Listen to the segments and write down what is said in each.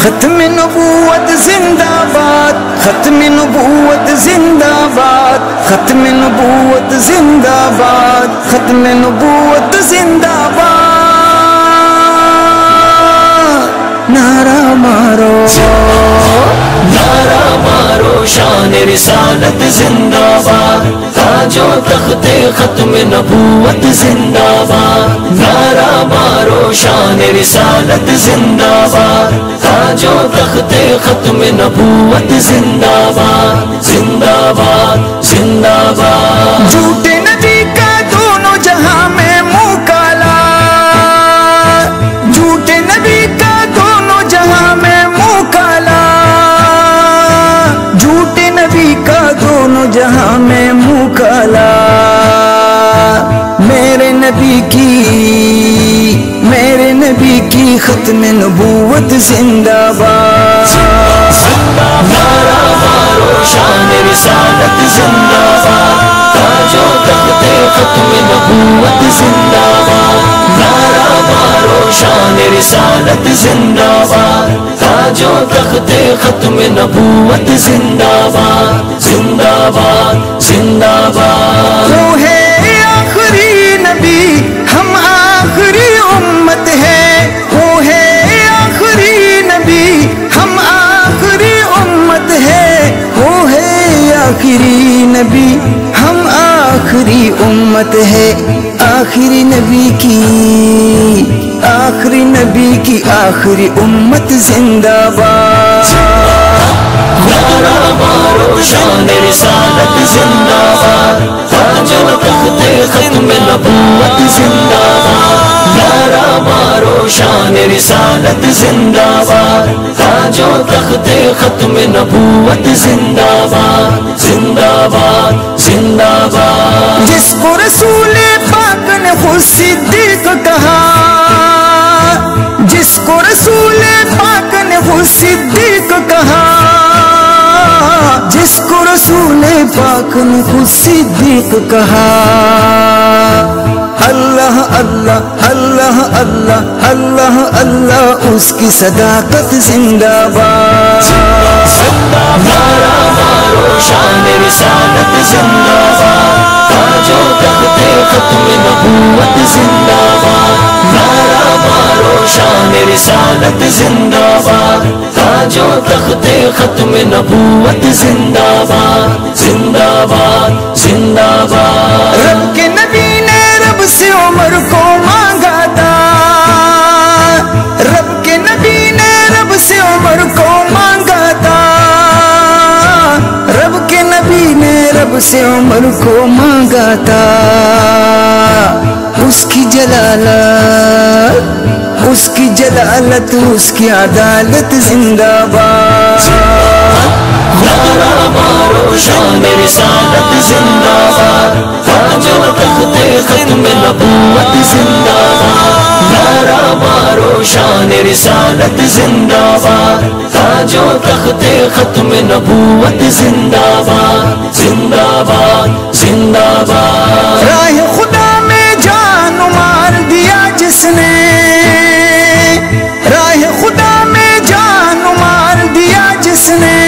ختم نبوت زندہ باد، ختم نبوت زندہ باد، ختم نبوت زندہ باد، ختم نبوت زندہ باد۔ نعرہ مارو نعرہ مارو، شان رسالت زندہ باد، تاج و تخت ختم نبوت زندہ باد۔ نعرہ مارو، شان رسالت زندہ باد، تاج و تخت ختم نبوت زندہ باد، زندہ باد، زندہ باد۔ جھوٹے نبی کا دونوں جہاں میں منہ کالا، جھوٹے نبی کا دونوں جہاں میں منہ کالا، جھوٹے نبی کا دونوں جہاں میں منہ کالا۔ میرے نبی کی ختم نبوت زندہ باد۔ نعرہ مارو، شان رسالت زندہ باد، تاج و تخت ختم نبوت زندہ باد۔ نعرہ مارو، شان رسالت زندہ باد، تاج و تخت ختم نبوت زندہ باد، زندہ باد، زندہ باد۔ وہ ہے آخری نبی، ہم آخری امت ہے، وہ ہے آخری نبی، ہم آخری امت ہے، وہ ہے آخری نبی، ہم آخری امت ہے۔ آخری نبی کی آخری امت زندہ باد۔ نعرہ مارو، شان رسالت زندہ باد، تاج و تخت ختم نبوت زندہ باد۔ نعرہ مارو، شان رسالت زندہ باد، تاج و تخت ختم نبوت زندہ باد، زندہ باد، زندہ باد۔ جس کو رسول پاک نے خود صدیق کہا، جس کو رسول پاک نے خود صدیق کہا، جس کو رسول پاک نے خود صدیق کہا۔ اللہ اللہ اللہ اللہ اللہ اللہ، اس کی صداقت زندہ باد۔ نعرہ مارو، شان رسالت زندہ باد، تاج و تخت ختم نبوت زندہ باد۔ نعرہ مارو، شان رسالت زندہ باد، تاج و تخت ختم نبوت زندہ باد، زندہ باد، زندہ باد۔ رب کے نبی نے رب سے عمر کو مانگا تھا، رب کے نبی نے رب سے عمر کو مانگا تھا، رب کے نبی نے رب سے عمر کو مانگا تھا۔ اس کی جلالت، اس کی جلالت، اس کی عدالت زندہ باد۔ نعرہ مارو، شان رسالت زندہ باد، تاج و تخت ختم نبوت زندہ باد۔ نعرہ مارو، شان رسالت زندہ باد، تاج و تخت ختم نبوت زندہ باد، زندہ باد، زندہ باد۔ راہ خدا میں جان مار دیا جس نے، راہ خدا میں جان مار دیا جس نے،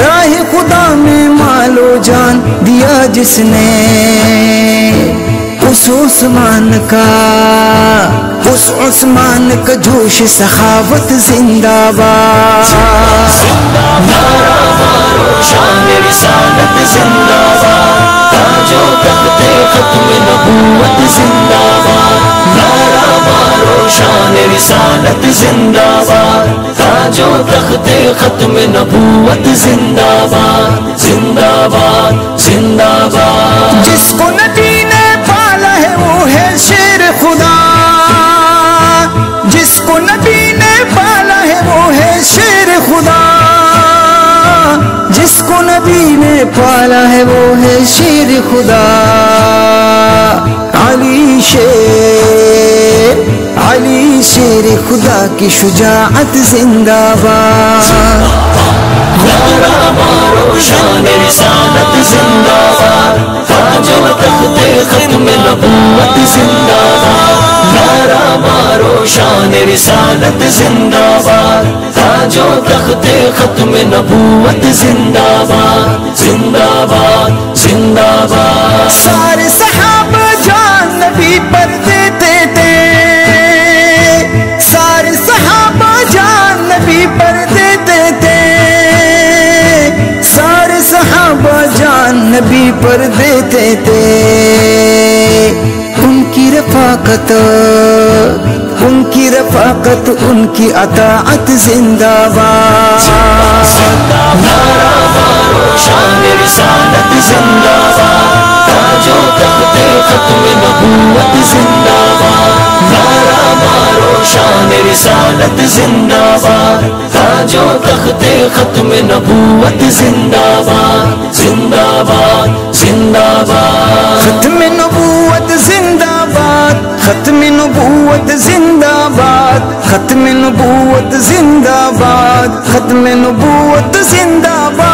راہ خدا میں مال و جان دیا جس نے، اس عثمان کا جوش سخاوت زندہ باد۔ نعرہ مارو، شان رسالت زندہ باد، تاج و تخت ختم نبوت زندہ باد۔ نعرہ مارو، شان رسالت زندہ باد، تاج و تخت ختم نبوت زندہ باد، زندہ باد، زندہ باد۔ جس کو نبی نے پالا ہے وہ ہے شیر خدا، جس کو نبی نے پالا ہے وہ ہے شیر خدا، جس کو نبی نے پالا ہے وہ ہے شیر خدا۔ علی شیر خدا کی شجاعت زندہ باد۔ نعرہ مارو، شان رسالت زندہ باد، تاج و تخت ختم نبوت زندہ باد۔ نعرہ مارو، مارو شان رسالت زندہ باد تاج و تخت ختم نبوت زندہ باد زندہ باد زندہ باد سارے صحابہ جان نبی پر دیتے تھے سارے صحابہ جان نبی پر دیتے تھے سارے صحابہ جان نبی پر دیتے تھے ان کی رفاقت ان کی اطاعت زندہ باد نعرہ مارو شان رسالت زندہ باد تاج و تخت ختم نبوت زندہ باد نعرہ مارو شان رسالت زندہ باد تاج و تخت ختم نبوت زندہ باد زندہ باد زندہ باد ختم نبوت زندہ باد ختم نبوت زندہ باد ختم نبوت زندہ باد ختم نبوت زندہ باد